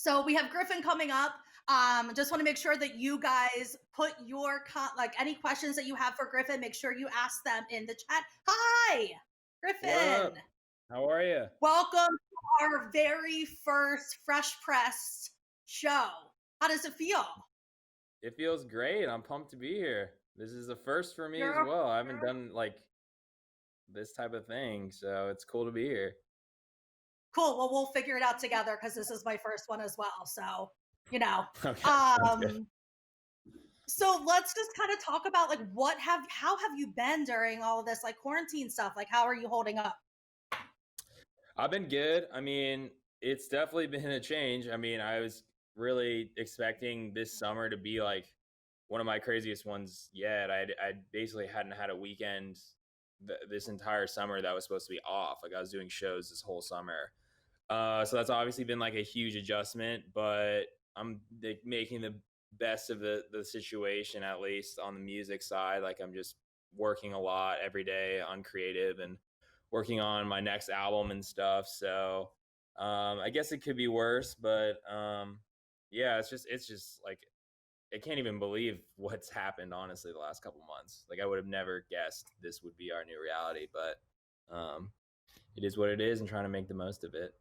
So we have Gryffin coming up. Just want to make sure that you guys put your like any questions that you have for Gryffin. Make sure you ask them in the chat. Hi, What up? Gryffin. How are you? Welcome to our very first Fresh Pressed show. How does it feel? It feels great. I'm pumped to be here. This is a first for me as You're well. I haven't done like this type of thing, so it's cool to be here. cool. Well, we'll figure it out together because this is my first one as well. So you know. Okay, sounds good. Um, so let's just kind of talk about like how have you been during all of this like quarantine stuff? Like how are you holding up? I've been good. I mean, it's definitely been a change. I mean, I was really expecting this summer to be like one of my craziest ones yet. I basically hadn't had a weekend this entire summer that was supposed to be off. Like I was doing shows this whole summer. So that's obviously been like a huge adjustment, but I'm like, making the best of the situation, at least on the music side. Like I'm just working a lot every day on creative and working on my next album and stuff. So I guess it could be worse, but yeah, it's just like I can't even believe what's happened. Honestly, the last couple months, like I would have never guessed this would be our new reality, but it is what it is, and trying to make the most of it,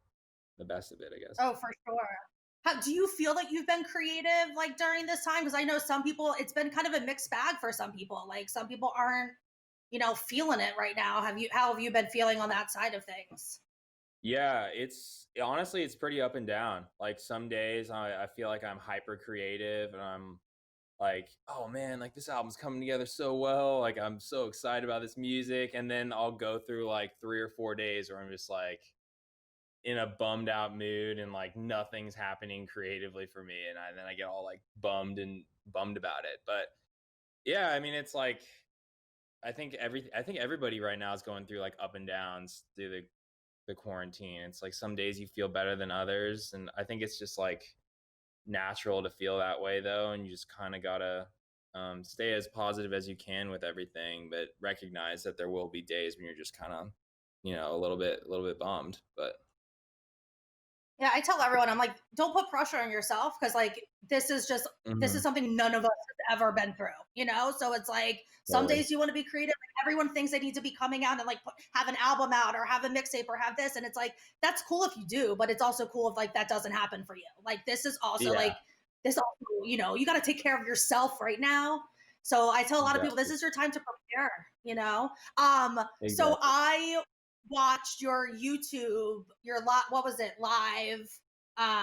the best of it, I guess. Oh, for sure. Do you feel that you've been creative like during this time? Because I know some people, it's been kind of a mixed bag for some people. Like some people aren't, feeling it right now. How have you been feeling on that side of things? Yeah, it's honestly it's pretty up and down. Like some days I feel like I'm hyper creative and I'm like, oh man, like this album's coming together so well. Like I'm so excited about this music. And then I'll go through like 3 or 4 days where I'm just like in a bummed out mood and like nothing's happening creatively for me. And then I get all like bummed about it. But yeah, I mean it's like I think everybody right now is going through like up and downs through the quarantine. It's like some days you feel better than others, and I think it's just like natural to feel that way though, and you just kind of gotta stay as positive as you can with everything, but recognize that there will be days when you're just kind of, a little bit bummed. But Yeah, I tell everyone, I'm like, don't put pressure on yourself because like this is mhm, something none of us have ever been through, you know? So it's like some totally, days you want to be creative. Like, everyone thinks they need to be coming out and like have an album out or have a mixtape or have this. And it's like, that's cool if you do, but it's also cool if like that doesn't happen for you. Like this is also yeah, like this also, you got to take care of yourself right now. So I tell a lot of people, this exactly, is your time to prepare. So exactly. I watched your YouTube, what was it, live,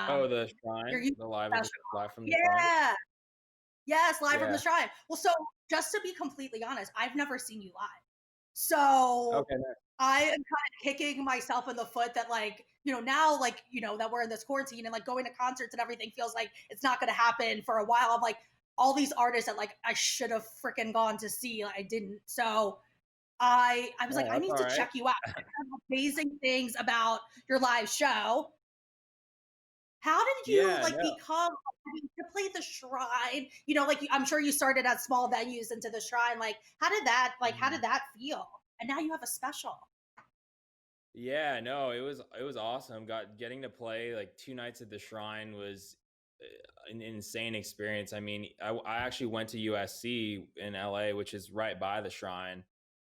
Oh, um, the your shrine, YouTube the live of the special. live from the shrine. Yeah. Yes, live from the Yeah. shrine. Well, so just to be completely honest, I've never seen you live. So Okay. Nice. I am kind of kicking myself in the foot that like, now like, that we're in this quarantine and like going to concerts and everything feels like it's not gonna happen for a while. I'm like all these artists that like I should have freaking gone to see, like, I didn't. So I was like, Oh, I that's need all to right. check you out. I've heard amazing things about your live show. How did you Yeah. like No. become to play the shrine? Like I'm sure you started at small venues into the shrine. Like how Mhm. did that feel? And now you have a special. Yeah, no, it was awesome. Getting to play like 2 nights at the Shrine was an insane experience. I mean, I actually went to USC in LA, which is right by the Shrine.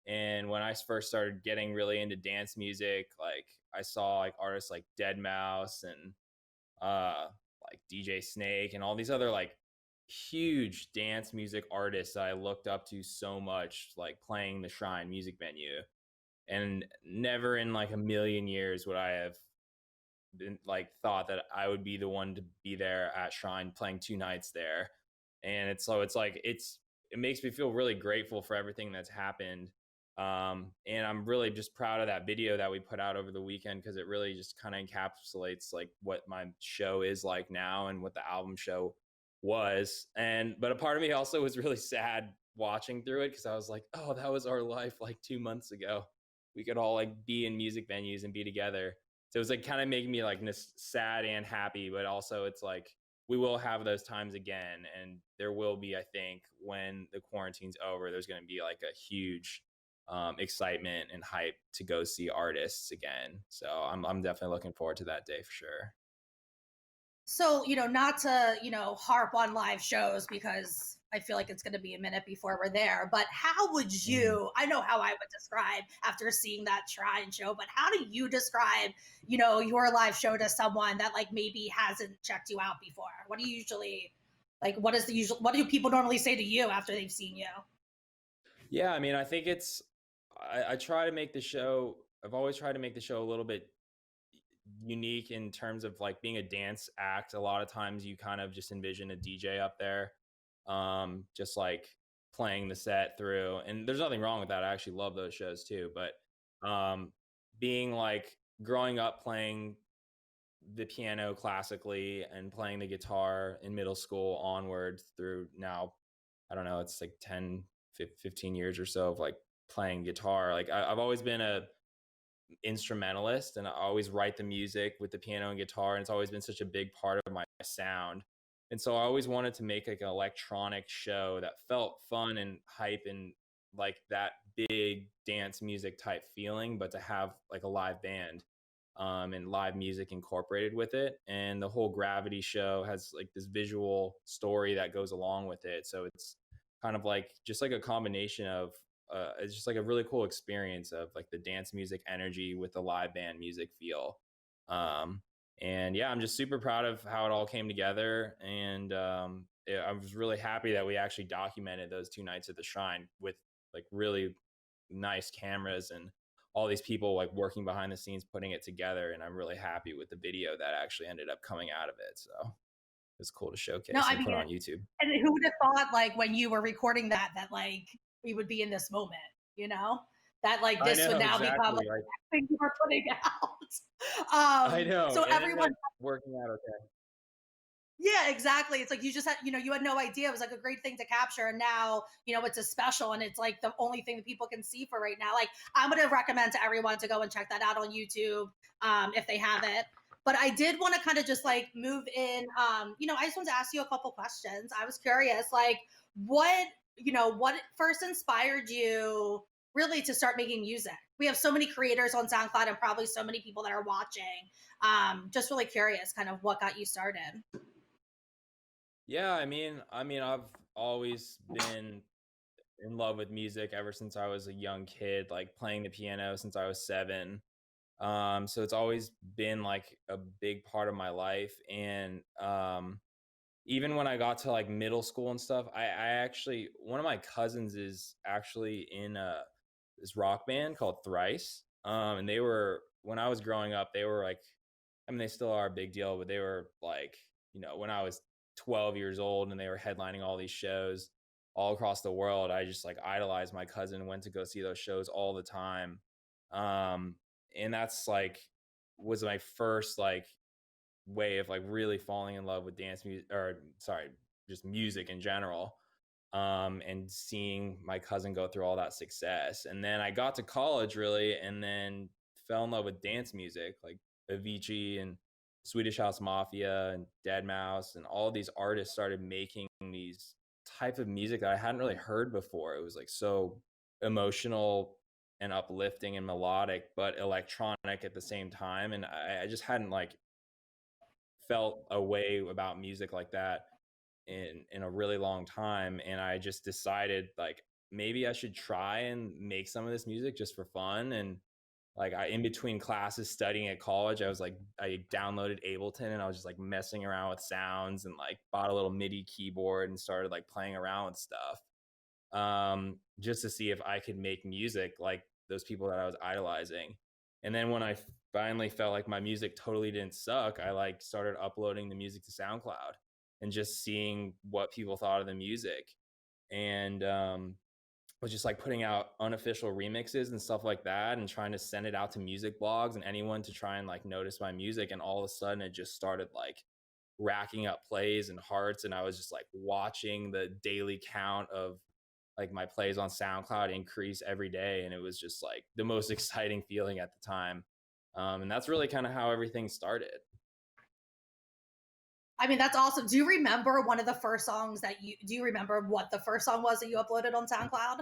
And when I first started getting really into dance music, like I saw like artists like Dead Mouse and uh like DJ Snake and all these other like huge dance music artists that I looked up to so much, like playing the Shrine music venue. And never in like a million years would I have been like thought that I would be the one to be there at Shrine playing 2 nights there. And it's like it makes me feel really grateful for everything that's happened. And I'm really just proud of that video that we put out over the weekend because it really just kind of encapsulates like what my show is like now and what the album show was. And but a part of me also was really sad watching through it because I was like, oh, that was our life like 2 months ago. We could all like be in music venues and be together. So it was like kind of making me like sad and happy, but also it's like we will have those times again, and there will be, I think, when the quarantine's over, there's going to be like a huge excitement and hype to go see artists again. So I'm definitely looking forward to that day for sure. So, not to, harp on live shows because I feel like it's going to be a minute before we're there, but how would Mhm. I know how I would describe after seeing that Shrine show, but how do you describe, your live show to someone that like maybe hasn't checked you out before? What do you usually what is the usual, what do people normally say to you after they've seen you? Yeah, I mean, I think I try to make the show. I've always tried to make the show a little bit unique in terms of like being a dance act. A lot of times you kind of just envision a DJ up there, just like playing the set through. And there's nothing wrong with that. I actually love those shows too. But being like growing up playing the piano classically and playing the guitar in middle school onwards through now, I don't know, it's like 10, 15 years or so of like playing guitar. Like I've always been a instrumentalist and I always write the music with the piano and guitar, and it's always been such a big part of my sound. And so I always wanted to make like an electronic show that felt fun and hype and like that big dance music type feeling, but to have like a live band and live music incorporated with it. And the whole Gravity show has like this visual story that goes along with it. So it's kind of like just like a combination of it's just like a really cool experience of like the dance music energy with the live band music feel. Um, and yeah, I'm just super proud of how it all came together. And yeah, I was really happy that we actually documented those 2 nights at the Shrine with like really nice cameras and all these people like working behind the scenes putting it together. And I'm really happy with the video that actually ended up coming out of it. So it's cool to No, showcase I and put mean, on YouTube. and who would have thought, like, when you were recording that, like, we would be in this moment, you know? That, like, I this would know now become, exactly. like, Like the next thing you were putting out. I know. So It ended everyone up working out okay. Yeah, exactly. It's like you just had, you had no idea. It was like a great thing to capture. And now, it's a special and it's like the only thing that people can see for right now. Like, I'm going to recommend to everyone to go and check that out on YouTube if they haven't. But I did want to kind of just like move in. I just wanted to ask you a couple questions. I was curious, like, what, what first inspired you really to start making music? We have so many creators on SoundCloud and probably so many people that are watching. Just really curious, kind of what got you started. Yeah, I mean, I've always been in love with music ever since I was a young kid, like playing the piano since I was 7. So it's always been like a big part of my life. And even when I got to like middle school and stuff, I actually one of my cousins is actually in this rock band called Thrice. And they were when I was growing up, they were like, I mean, they still are a big deal, but they were like, when I was 12 years old and they were headlining all these shows all across the world, I just like idolized my cousin and went to go see those shows all the time. Um, and that's like was my first like way of like really falling in love with dance music, or sorry, just music in general. And seeing my cousin go through all that success. And then I got to college really and then fell in love with dance music like Avicii and Swedish House Mafia and Dead Mouse, and all these artists started making these type of music that I hadn't really heard before. It was like so emotional and uplifting and melodic, but electronic at the same time. And I just hadn't like felt a way about music like that in a really long time. And I just decided like maybe I should try and make some of this music just for fun. And like I in between classes studying at college, I was like I downloaded Ableton and I was just like messing around with sounds and like bought a little MIDI keyboard and started like playing around with stuff, just to see if I could make music like those people that I was idolizing. And then when I finally felt like my music totally didn't suck, I like started uploading the music to SoundCloud and just seeing what people thought of the music. And was just like putting out unofficial remixes and stuff like that and trying to send it out to music blogs and anyone to try and like notice my music. And all of a sudden it just started like racking up plays and hearts. And I was just like watching the daily count of like my plays on SoundCloud increase every day. And it was just like the most exciting feeling at the time. And that's really kind of how everything started. I mean, that's awesome. Do you remember one of the first songs do you remember what the first song was that you uploaded on SoundCloud?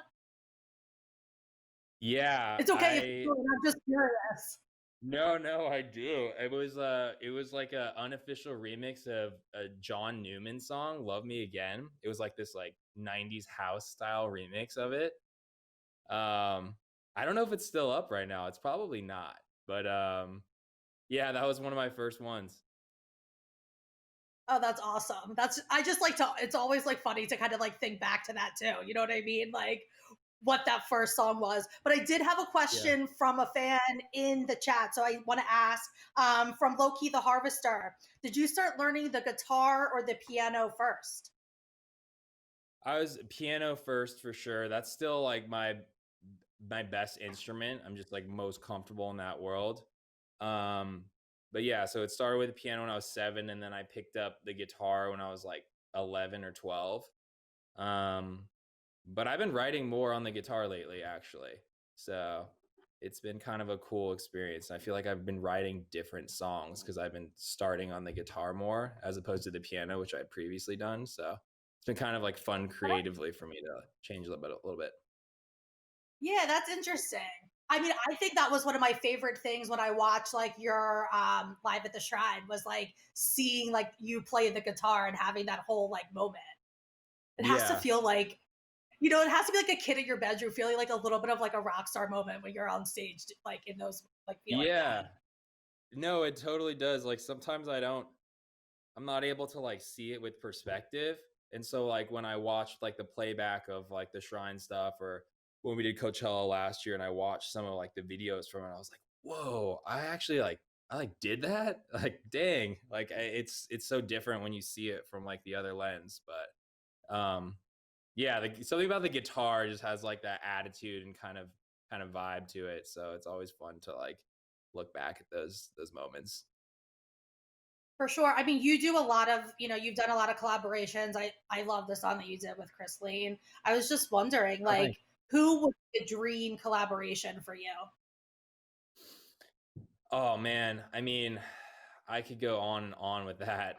Yeah, It's okay if you don't, I'm just curious. No, no, I do. It was like a unofficial remix of a John Newman song, "Love Me Again." It was like this like 90s house style remix of it. Um I don't know if it's still up right now. It's probably not. But yeah, that was one of my first ones. Oh, that's awesome. That's I just like to it's always like funny to kind of like think back to that too. You know what I mean? Like what that first song was. But I did have a Yeah. question from a fan in the chat. So I want to ask from Loki the Harvester. Did you start learning the guitar or the piano first? I was piano first for sure. That's still like my best instrument. I'm just like most comfortable in that world. Um, but yeah, so it started with the piano when I was 7, and then I picked up the guitar when I was like 11 or 12. Um, but I've been writing more on the guitar lately, actually. So it's been kind of a cool experience. I feel like I've been writing different songs because I've been starting on the guitar more as opposed to the piano, which I had previously done. So it's been kind of like fun creatively for me to change a little bit. Yeah, that's interesting. I mean, I think that was one of my favorite things when I watched like your live at the shrine was like seeing like you play the guitar and having that whole like moment. It has to Yeah. feel like it has to be like a kid in your bedroom feeling like a little bit of like a rock star moment when you're on stage, like in those like feeling Yeah. that. No, it totally does. Like sometimes I'm not able to like see it with perspective. And so like when I watched like the playback of like the Shrine stuff, or when we did Coachella last year and I watched some of like the videos from it, I was like, whoa, I like did that? Like dang. Like it's so different when you see it from like the other lens. But yeah, something about the guitar just has like that attitude and kind of vibe to it. So it's always fun to like look back at those moments. For sure. I mean, you do a lot of, you've done a lot of collaborations. I love the song that you did with Chris Lane. I was just wondering, Oh, thanks. like, who would be a dream collaboration for you? Oh man, I mean, I could go on and on with that.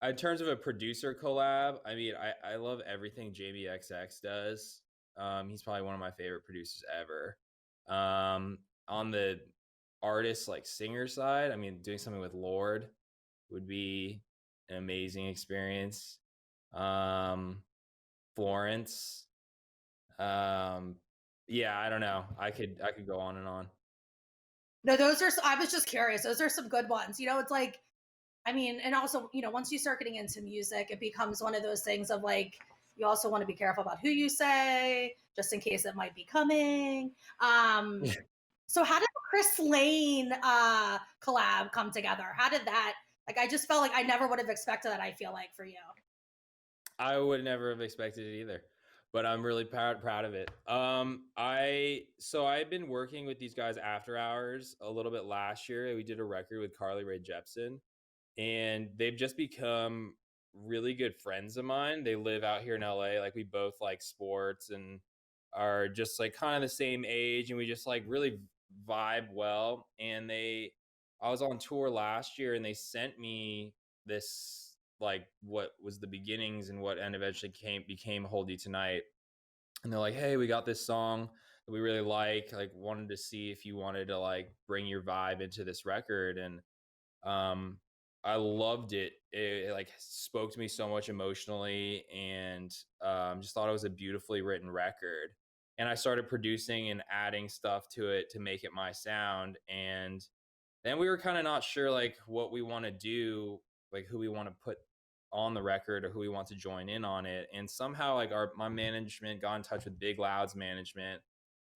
In terms of a producer collab, I mean, I love everything Jamie XX does. He's probably one of my favorite producers ever. On the artist like singer side, I mean, doing something with Lord would be an amazing experience. Um, Florence. Um, yeah, I don't know. I could go on and on. No, I was just curious. Those are some good ones. It's like, I mean, and also, once you start getting into music, it becomes one of those things of like, you also want to be careful about who you say, just in case it might be coming. So how did the Chris Lane collab come together? How did that like I just felt like I never would have expected that, I feel like for you. I would never have expected it either, but I'm really proud of it. I've been working with these guys after hours a little bit last year. We did a record with Carly Rae Jepsen, and they've just become really good friends of mine. They live out here in LA. Like we both like sports and are just like kind of the same age, and we just like really vibe well. I was on tour last year, and they sent me this like what was the beginnings and what and eventually became Hold You Tonight. And they're like, hey, we got this song that we really like wanted to see if you wanted to like bring your vibe into this record. And um I loved it. It like spoke to me so much emotionally, and just thought it was a beautifully written record. And I started producing and adding stuff to it to make it my sound. And then we were kind of not sure like what we want to do, like who we want to put on the record or who we want to join in on it. And somehow like our my management got in touch with Big Loud's management,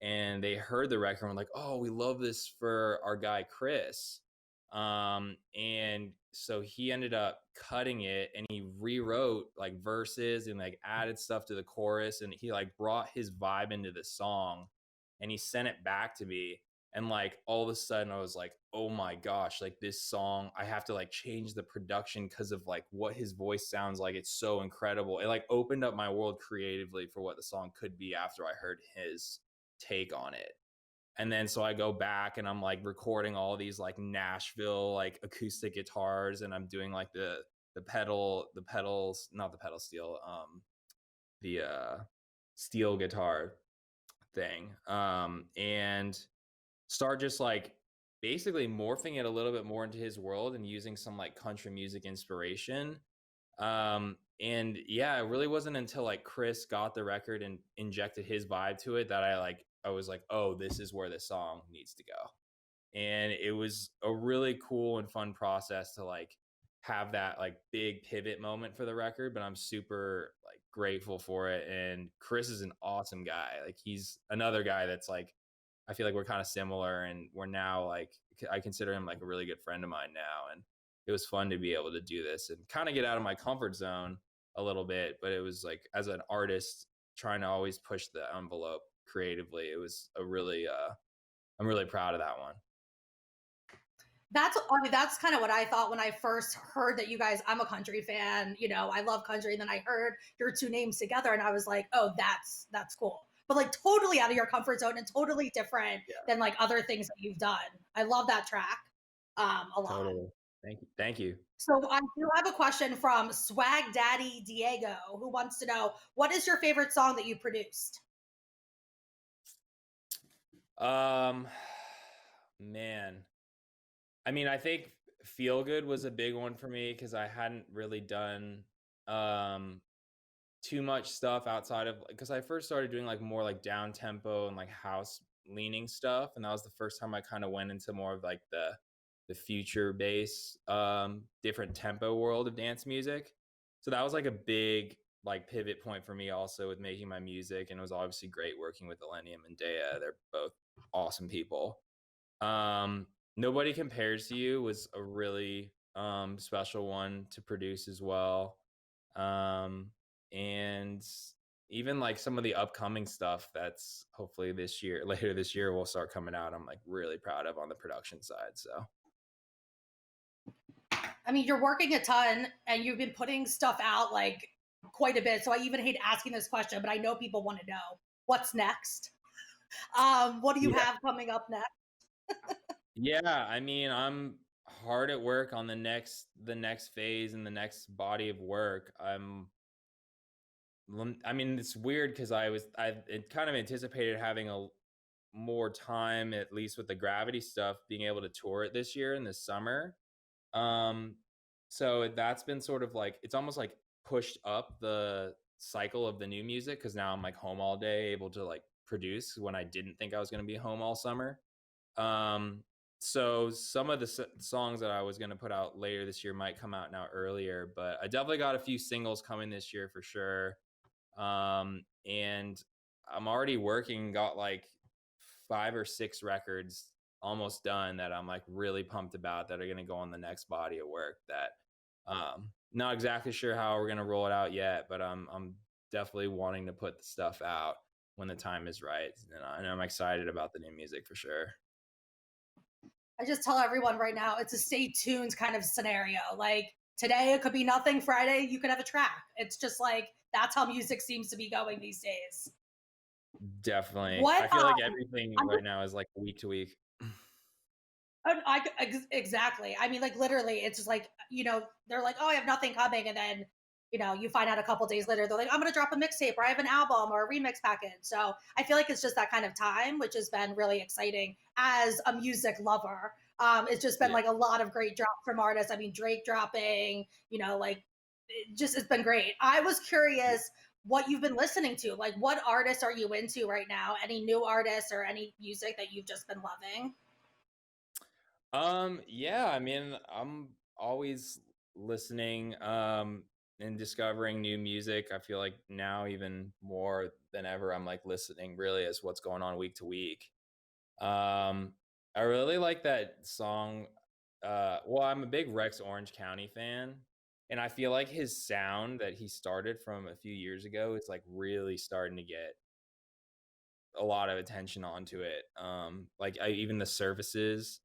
and they heard the record and were like, oh, we love this for our guy Chris. And so he ended up cutting it, and he rewrote like verses and like added stuff to the chorus, and he like brought his vibe into the song, and he sent it back to me. And like all of a sudden I was like, oh my gosh, like this song, I have to like change the production because of like what his voice sounds like. It's so incredible. It like opened up my world creatively for what the song could be after I heard his take on it. And then so I go back and I'm like recording all these like Nashville like acoustic guitars, and I'm doing like the pedals, not the pedal steel, the steel guitar thing. And start just like basically morphing it a little bit more into his world and using some like country music inspiration. And yeah, it really wasn't until like Chris got the record and injected his vibe to it that I was like, oh, this is where this song needs to go. And it was a really cool and fun process to like have that like big pivot moment for the record, but I'm super like grateful for it. And Chris is an awesome guy. Like he's another guy that's like, I feel like we're kind of similar, and we're now like, I consider him like a really good friend of mine now. And it was fun to be able to do this and kind of get out of my comfort zone a little bit. But it was like, as an artist, trying to always push the envelope creatively, it was a really I'm really proud of that one. I mean, that's kind of what I thought when I first heard that you guys, I'm a country fan, you know, I love country. And then I heard your two names together and I was like, oh, that's cool. But like totally out of your comfort zone and totally different Yeah, than like other things that you've done. I love that track a lot. totally. Thank you. Thank you. So I do have a question from Swag Daddy Diego, who wants to know, what is your favorite song that you produced? Um, man, I mean, I think Feel Good was a big one for me because I hadn't really done um too much stuff outside of, because I first started doing like more like down tempo and like house leaning stuff, and that was the first time I kind of went into more of like the future bass different tempo world of dance music. So that was like a big like pivot point for me also with making my music, and it was obviously great working with Millennium and Dea. They're both awesome people. um Nobody Compares to You was a really special one to produce as well. And even like some of the upcoming stuff that's hopefully this year, later this year, will start coming out, I'm like really proud of on the production side. So I mean, you're working a ton and you've been putting stuff out like quite a bit. So I even hate asking this question, but I know people want to know what's next. What do you yeah, have coming up next? yeah, I mean, I'm hard at work on the next phase and the next body of work. I mean, it's weird because I kind of anticipated having a more time, at least with the Gravity stuff, being able to tour it this year in the summer. Um, so that's been sort of like, it's almost like pushed up the cycle of the new music because now I'm like home all day, able to like produce when I didn't think I was going to be home all summer. Um, so some of the songs that I was going to put out later this year might come out now earlier, but I definitely got a few singles coming this year for sure. And I'm already working, got like 5 or 6 records almost done that I'm like really pumped about that are going to go on the next body of work that not exactly sure how we're going to roll it out yet, but I'm definitely wanting to put the stuff out when the time is right. And I'm excited about the new music for sure. I just tell everyone right now it's a stay tuned kind of scenario. Like today it could be nothing, Friday you could have a track. It's just like that's how music seems to be going these days. Definitely. What I feel like everything I'm right now is like week to week. exactly. I mean, like literally, it's just like they're like, "Oh, I have nothing coming," and then you find out a couple days later they're like, "I'm gonna drop a mixtape, or I have an album or a remix package." So I feel like it's just that kind of time, which has been really exciting as a music lover. It's just been Yeah. like a lot of great drops from artists. I mean, Drake dropping, like it's been great. I was curious what you've been listening to. Like, what artists are you into right now? Any new artists or any music that you've just been loving? Yeah, I mean, I'm always listening and discovering new music. I feel like now even more than ever I'm like listening really as what's going on week to week. Um I really like that song. Well, I'm a big Rex Orange County fan, and I feel like his sound that he started from a few years ago is like really starting to get a lot of attention onto it. Like even the services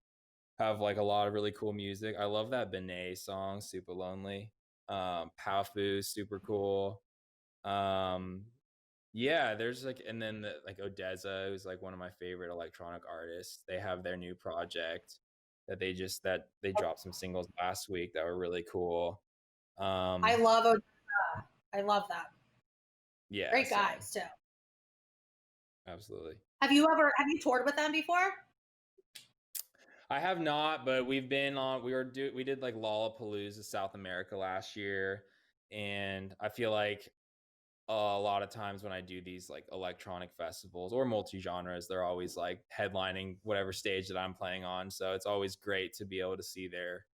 have like a lot of really cool music. I love that Benet song, Super Lonely. Powfu, super cool. Um, yeah, there's like, and then like Odessa, who's like one of my favorite electronic artists. They have their new project that they dropped some singles last week that were really cool. I Um, love I love them. yeah, Great same, guys too. absolutely. Have you toured with them before? I have not, but we've been on. We did like Lollapalooza South America last year, and I feel like a lot of times when I do these like electronic festivals or multi genres, they're always like headlining whatever stage that I'm playing on. So it's always great to be able to see their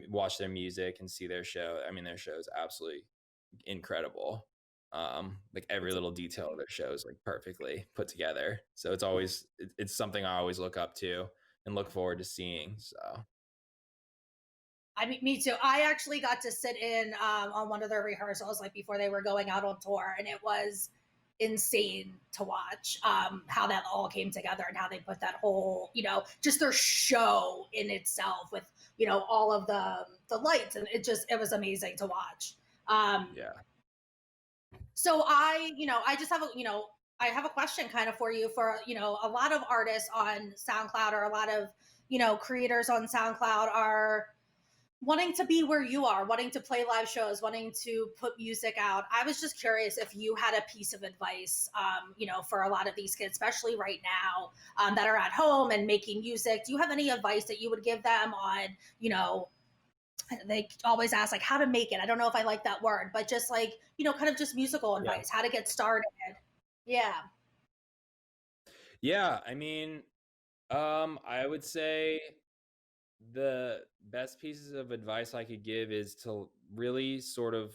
watch their music and see their show. I mean, their show is absolutely incredible. Like every It's little detail of their show is like perfectly put together. So it's something I always look up to and look forward to seeing. So I mean, me too. I actually got to sit in on one of their rehearsals, like before they were going out on tour, and it was insane to watch how that all came together and how they put that whole, just their show in itself with, all of the lights, and it was amazing to watch. Um, yeah, so I just have I have a question kind of for you for, a lot of artists on SoundCloud or a lot of, creators on SoundCloud are wanting to be where you are, wanting to play live shows, wanting to put music out. I was just curious if you had a piece of advice, for a lot of these kids, especially right now, that are at home and making music. Do you have any advice that you would give them on, they always ask like how to make it. I don't know if I like that word, but just like, kind of just musical yeah, advice, how to get started. Yeah. yeah. I mean, I would say the best pieces of advice I could give is to really sort of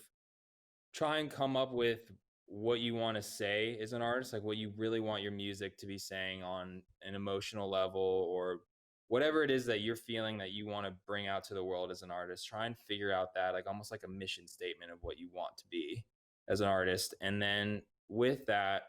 try and come up with what you want to say as an artist, like what you really want your music to be saying on an emotional level or whatever it is that you're feeling that you want to bring out to the world as an artist. Try and figure out that, like almost like a mission statement of what you want to be as an artist. And then with that,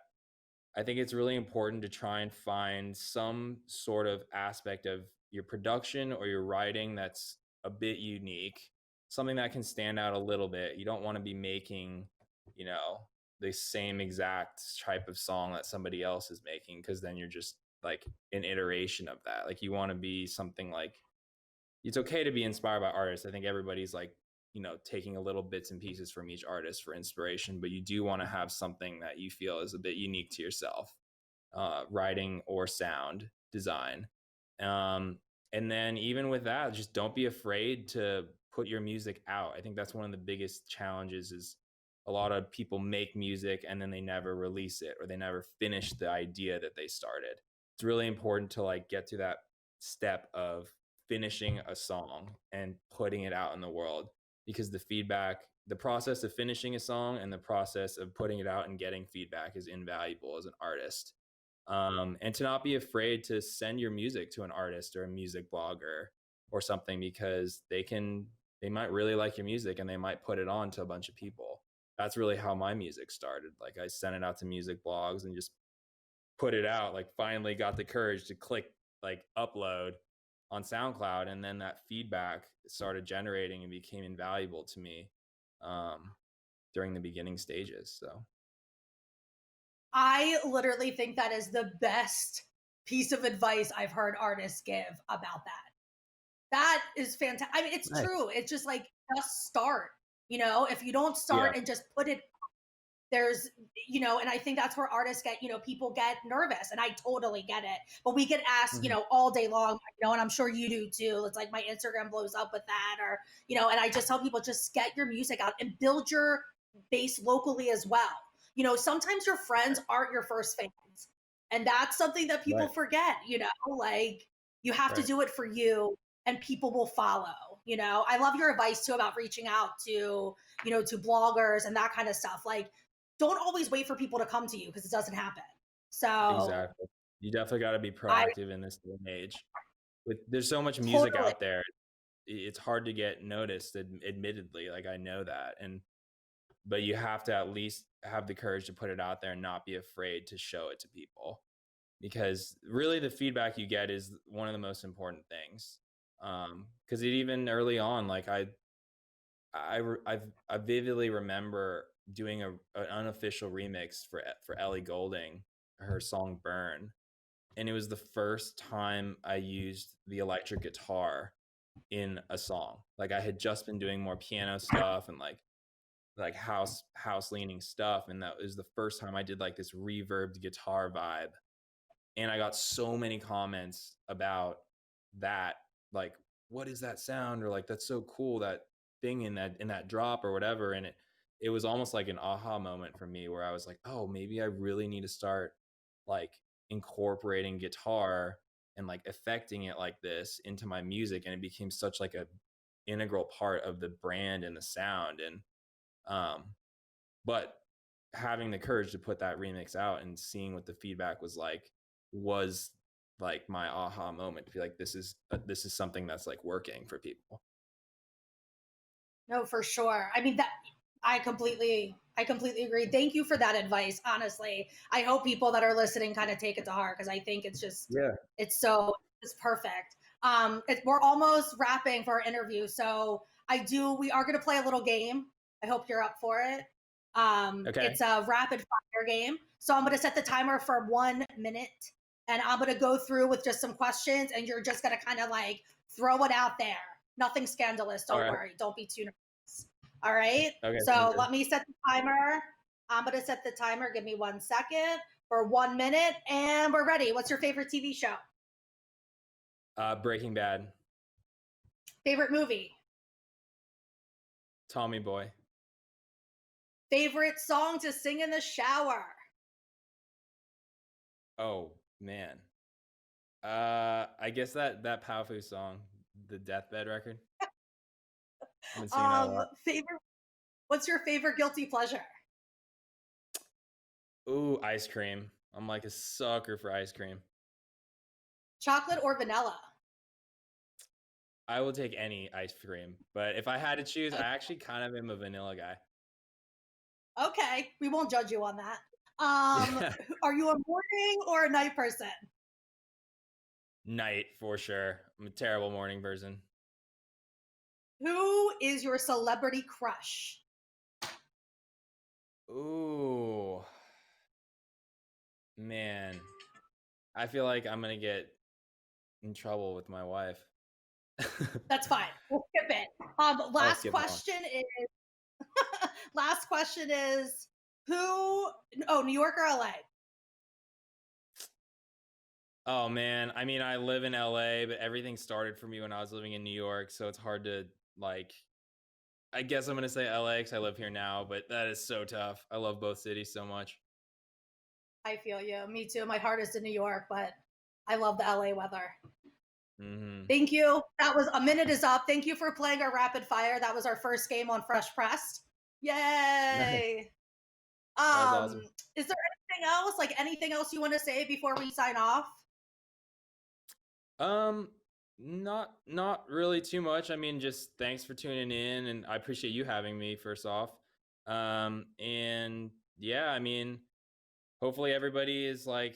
I think it's really important to try and find some sort of aspect of your production or your writing that's a bit unique, something that can stand out a little bit. You don't want to be making, you know, the same exact type of song that somebody else is making, because then you're just like an iteration of that. Like you want to be something like, it's okay to be inspired by artists. I think everybody's like, taking a little bits and pieces from each artist for inspiration, but you do want to have something that you feel is a bit unique to yourself, writing or sound design. Um, and then even with that, just don't be afraid to put your music out. I think that's one of the biggest challenges is a lot of people make music and then they never release it or they never finish the idea that they started. It's really important to like get to that step of finishing a song and putting it out in the world, because the process of finishing a song and the process of putting it out and getting feedback is invaluable as an artist. And to not be afraid to send your music to an artist or a music blogger or something, because they might really like your music and they might put it on to a bunch of people. That's really how my music started. Like I sent it out to music blogs and just put it out, like finally got the courage to click like upload on SoundCloud, and then that feedback started generating and became invaluable to me um, during the beginning stages. So I literally think that is the best piece of advice I've heard artists give about that. That is fantastic. I mean, it's nice. true. It's just like just start. If you don't Yeah. start and just put it, there's, and I think that's where artists get, people get nervous, and I totally get it. But we get asked, Mhm. all day long, and I'm sure you do too. It's like my Instagram blows up with that, or, and I just tell people just get your music out and build your base locally as well. Sometimes your friends aren't your first fans. And that's something that people Right. forget, like you have to Right. do it for you and people will follow. I love your advice too about reaching out to, to bloggers and that kind of stuff. Like, don't always wait for people to come to you because it doesn't happen. So Exactly. You definitely got to be I proactive in this day and age. There's so much music totally, out there. It's hard to get noticed, admittedly. Like I know that, but you have to at least have the courage to put it out there and not be afraid to show it to people, because really the feedback you get is one of the most important things. Because even early on, like I vividly remember doing an unofficial remix for Ellie Goulding, her song "Burn," and it was the first time I used the electric guitar in a song. Like I had just been doing more piano stuff and like house leaning stuff, and that was the first time I did like this reverbed guitar vibe. And I got so many comments about that, like, what is that sound? Or like, that's so cool, that thing in that drop or whatever. And it was almost like an aha moment for me where I was like, oh, maybe I really need to start like incorporating guitar and like affecting it like this into my music. And it became such like a integral part of the brand and the sound. And um but having the courage to put that remix out and seeing what the feedback was like my aha moment to be like, this is something that's like working for people. No, for sure. I mean that I completely agree. Thank you for that advice. Honestly, I hope people that are listening kind of take it to heart because I think it's just Yeah. it's perfect. We're almost wrapping for our interview, so we are going to play a little game. I hope you're up for it. Okay. It's a rapid fire game, so I'm going to set the timer for 1 minute, and I'm going to go through with just some questions, and you're just going to kind of like throw it out there. Nothing scandalous. All Don't right. worry. Don't be too nervous. All right. Okay, sounds So good. let me set the timer. I'm going to set the timer. Give me 1 second for 1 minute, and we're ready. What's your favorite TV show? Breaking Bad. Favorite movie? Tommy Boy. Favorite song to sing in the shower? Oh man. I guess that Powfu song, the Deathbed record. I've been singing that a lot. Favorite. What's your favorite guilty pleasure? Ooh, ice cream. I'm like a sucker for ice cream. Chocolate or vanilla? I will take any ice cream, but if I had to choose, I actually kind of am a vanilla guy. Okay, we won't judge you on that. Yeah. Are you a morning or a night person? Night for sure. I'm a terrible morning person. Who is your celebrity crush? Ooh, man. I feel like I'm gonna get in trouble with my wife. That's fine. We'll skip it. I'll skip that one. Last question is who? Oh, New York or LA? Oh man, I mean, I live in LA, but everything started for me when I was living in New York, so it's hard to like. I guess I'm gonna say LA because I live here now, but that is so tough. I love both cities so much. I feel you. Me too. My heart is in New York, but I love the LA weather. Hmm. Thank you. That was a minute is up. Thank you for playing our rapid fire. That was our first game on Fresh Pressed. Nice. Yay. That was awesome. Is there anything else? Like anything else you want to say before we sign off? Um, not really too much. I mean, just thanks for tuning in, and I appreciate you having me first off. And yeah, I mean, hopefully everybody is like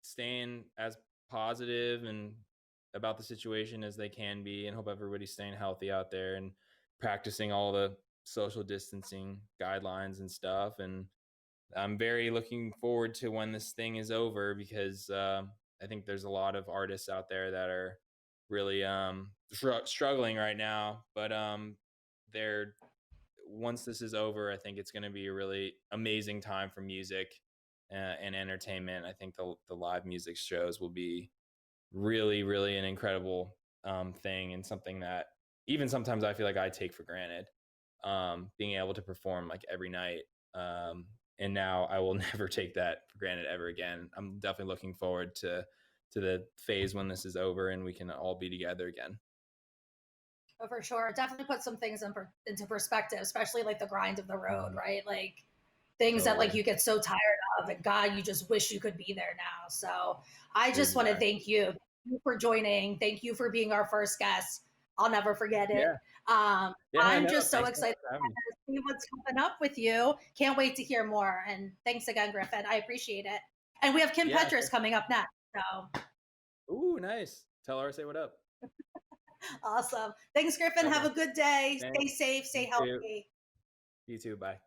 staying as positive and about the situation as they can be, and hope everybody's staying healthy out there and practicing all the social distancing guidelines and stuff. And I'm very looking forward to when this thing is over because I think there's a lot of artists out there that are really struggling right now. But they're once this is over, I think it's going to be a really amazing time for music and entertainment. I think the live music shows will be really, really an incredible thing and something that even sometimes I feel like I take for granted. Being able to perform like every night. And now I will never take that for granted ever again. I'm definitely looking forward to the phase when this is over and we can all be together again. Oh, for sure. Definitely put some things into perspective, especially like the grind of the road, Mhm. right? Like things that like Totally. you get so tired of, and God, you just wish you could be there now. So I just want to Exactly. thank you. Thank you for joining. Thank you for being our first guest. I'll never forget it. Yeah. Yeah, I I'm know. just so Thanks so much excited for having me. to see what's coming up with you. Can't wait to hear more. And thanks again, Gryffin. I appreciate it. And we have Kim Yeah. Petras coming up next. So Ooh, nice. Tell her I say what up. awesome. Thanks, Gryffin. Have Okay. a good day. Stay Thanks. safe. You Stay too. healthy. You too. Bye.